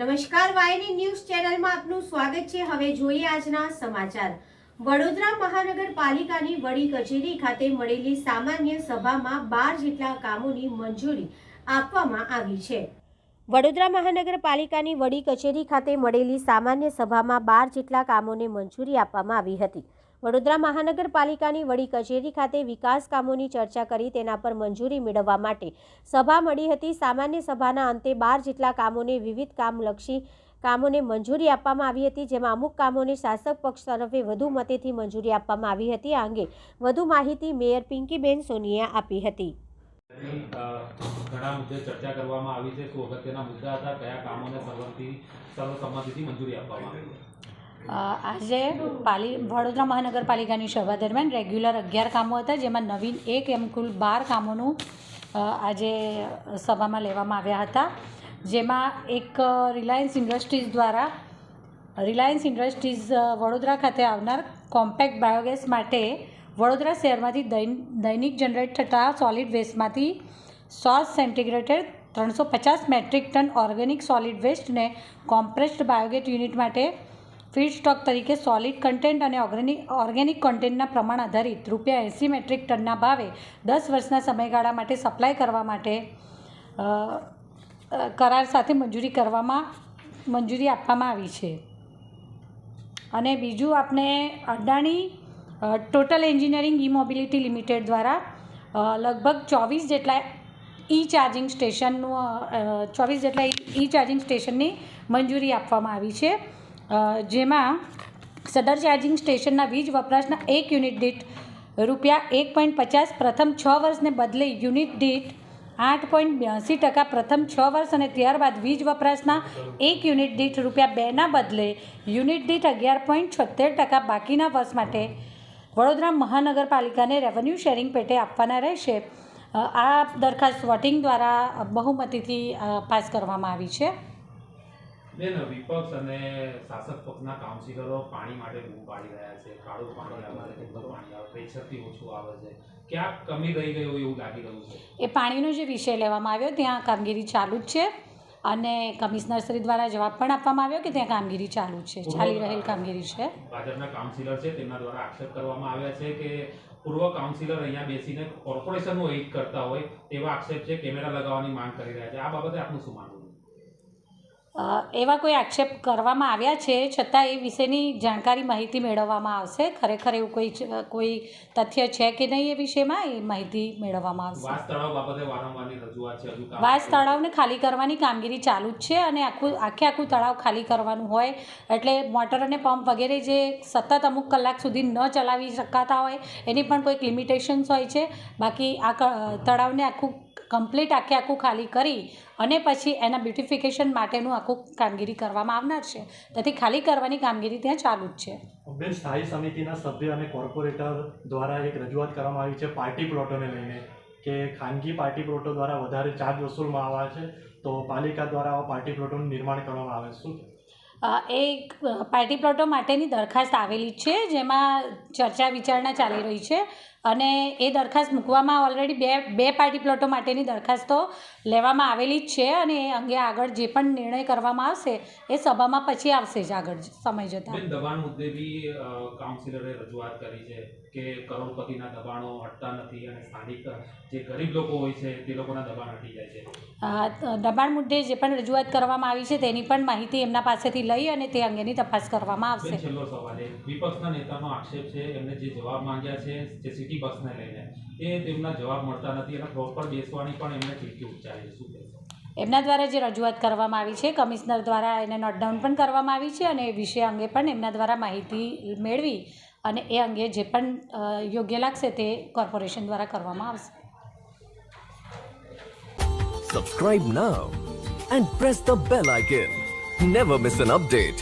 નમસ્કાર, વાયની ન્યૂઝ ચેનલમાં આપનું સ્વાગત છે। હવે જોઈએ આજના સમાચાર। વડોદરા મહાનગરપાલિકાની વડી કચેરી ખાતે મળેલી સામાન્ય સભામાં 12 જેટલા કામોની મંજૂરી આપવામાં આવી છે। વડોદરા મહાનગરપાલિકાની વડી કચેરી ખાતે મળેલી સામાન્ય સભામાં 12 જેટલા કામોને મંજૂરી આપવામાં આવી હતી। વડોદરા મહાનગરપાલિકાની વડી કચેરી ખાતે વિકાસ કામોની ચર્ચા કરી તેના પર મંજૂરી મેળવવા માટે સભા મળી હતી। સામાન્ય સભાના અંતે 12 જેટલા કામોને વિવિધ કામલક્ષી કામોને મંજૂરી આપવામાં આવી હતી, જેમાં અમુક કામોને શાસક પક્ષ તરફે વધુ મતેથી મંજૂરી આપવામાં આવી હતી। આ અંગે વધુ માહિતી મેયર પિંકીબેન સોનીએ આપી હતી। ઘણા મુદ્દે ચર્ચા કરવામાં આવી છે। શું અગત્યના મુદ્દા હતા? કયા કામોને સર્વસંમતિથી મંજૂરી આપવામાં આવી? આજે વડોદરા મહાનગરપાલિકાની સભા દરમિયાન રેગ્યુલર 11 કામો હતા, જેમાં નવીન એક એમ કુલ 12 કામોનું આજે સભામાં લેવામાં આવ્યા હતા। જેમાં એક રિલાયન્સ ઇન્ડસ્ટ્રીઝ વડોદરા ખાતે આવનાર કોમ્પેક્ટ બાયોગેસ માટે વડોદરા શહેરમાંથી દૈનિક જનરેટ થતા સોલિડ વેસ્ટમાંથી 100 સેન્ટિગ્રેટેડ 350 મેટ્રિક ટન ઓર્ગેનિક સોલિડ વેસ્ટને કોમ્પ્રેસ્ડ બાયોગેસ યુનિટ માટે ફીડ સ્ટોક તરીકે સોલિડ કન્ટેન્ટ અને ઓર્ગેનિક કન્ટેન્ટના પ્રમાણ આધારિત ₹80 મેટ્રિક ટનના ભાવે 10 વર્ષના સમયગાળા માટે સપ્લાય કરવા માટે કરાર સાથે મંજૂરી આપવામાં આવી છે। અને બીજું આપણે અડાણી ટોટલ એન્જિનિયરિંગ ઈ મોબિલિટી લિમિટેડ દ્વારા લગભગ 24 જેટલા ઈ ચાર્જિંગ સ્ટેશનની મંજૂરી આપવામાં આવી છે। જેમાં સદર ચાર્જિંગ સ્ટેશનના વીજ વપરાશના એક યુનિટ દીઠ ₹1.50 પ્રથમ 6 વર્ષને બદલે યુનિટ દીઠ 8.82% પ્રથમ 6 વર્ષ અને ત્યારબાદ વીજ વપરાશના એક યુનિટ દીઠ ₹2ના બદલે યુનિટ દીઠ 11.76% બાકીના વર્ષ માટે વડોદરા મહાનગરપાલિકાને રેવન્યુ શેરિંગ પેટે આપવાના રહેશે। આ દરખાસ્ત વોટિંગ દ્વારા બહુમતીથી પાસ કરવામાં આવી છે। વિપક્ષ અને શાસક પક્ષના કાઉન્સિલરો પાણી માટે બૂમ પાડી રહ્યા છે। કાળું પાણી આવે છે, પાણી આવે, પ્રેશરથી ઓછું આવે છે, ક્યાંક કમી રહી ગઈ એવું લાગી રહ્યું છે। એ પાણીનો જે વિષય લેવામાં આવ્યો ત્યાં કામગીરી ચાલુ જ છે અને કમિશનરશ્રી દ્વારા જવાબ પણ આપવામાં આવ્યો કે ત્યાં કામગીરી ચાલુ છે, ચાલી રહેલ કામગીરી છે। ભાજપના કાઉન્સિલર છે તેમના દ્વારા આક્ષેપ કરવામાં આવ્યા છે કે પૂર્વ કાઉન્સિલર અહીંયા બેસીને કોર્પોરેશનનું હિત કરતા હોય તેવા આક્ષેપ છે, કેમેરા લગાવવાની માંગ કરી રહ્યા છે। આ બાબતે આપનું શું માનવું? એવા કોઈ આક્ષેપ કરવામાં આવ્યા છે, છતાં એ વિશેની જાણકારી માહિતી મેળવવામાં આવશે। ખરેખર એવું કોઈ તથ્ય છે કે નહીં એ વિષયમાં એ માહિતી મેળવવામાં આવશે। વાસ તળાવ બાબતે વારંવારની રજૂઆત છે, વાસ તળાવને ખાલી કરવાની કામગીરી ચાલુ જ છે અને આખું તળાવ ખાલી કરવાનું હોય એટલે મોટર અને પંપ વગેરે જે સતત અમુક કલાક સુધી ન ચલાવી શકાતા હોય એની પણ કોઈક લિમિટેશન્સ હોય છે। બાકી આ તળાવને કમ્પ્લીટ આખું ખાલી કરી અને પછી એના બ્યુટિફિકેશન માટેનું આખું કામગીરી કરવામાં આવનાર છે। તેથી ખાલી કરવાની કામગીરી ત્યાં ચાલુ જ છે। બેન, સ્થાયી સમિતિના સભ્ય અને કોર્પોરેટર દ્વારા એક રજૂઆત કરવામાં આવી છે પાર્ટી પ્લોટોને લઈને કે ખાનગી પાર્ટી પ્લોટો દ્વારા વધારે ચાર્જ વસૂલવામાં આવે છે, તો પાલિકા દ્વારા આવા પાર્ટી પ્લોટોનું નિર્માણ કરવામાં આવે છે। શું એ પાર્ટી પ્લોટો માટેની દરખાસ્ત આવેલી છે, જેમાં ચર્ચા વિચારણા ચાલી રહી છે અને એ દરખાસ્ત મૂકવામાં ઓલરેડી બે પાર્ટી પ્લોટો માટેની દરખાસ્તો લેવામાં આવેલી જ છે અને એ અંગે આગળ જે પણ નિર્ણય કરવામાં આવશે એ સભામાં પછી આવશે જ આગળ સમય જતાં। દબાણ મુદ્દે બી કાઉન્સિલરે રજૂઆત કરી છે કે કરોડપતિના દબાણો હટતા નથી અને સ્થાનિક જે ગરીબ લોકો હોય છે તે લોકોના દબાણ હટી જાય છે। દબાણ મુદ્દે જે પણ રજૂઆત કરવામાં આવી છે તેની પણ માહિતી એમના પાસેથી લઈ અને તે અંગેની તપાસ કરવામાં આવશે। છેલ્લો સવાલ એ વિપક્ષના નેતાનો આક્ષેપ છે, એમને જે જવાબ માંગ્યા છે જે સિટી બસને લઈને એ તેમના જવાબ મળતા નથી અને પ્રોપર બેસવાની પણ એમને ચીમકી ઉચ્ચારી છે। શું કહેશો? એમના દ્વારા જે રજૂઆત કરવામાં આવી છે કમિશનર દ્વારા એને નોટ ડાઉન પણ કરવામાં આવી છે અને એ વિષય અંગે પણ એમના દ્વારા માહિતી મેળવી અને એ અંગે જે પણ યોગ્ય લાગશે તે કોર્પોરેશન દ્વારા કરવામાં આવશે। Subscribe now and press the bell icon. Never miss an update.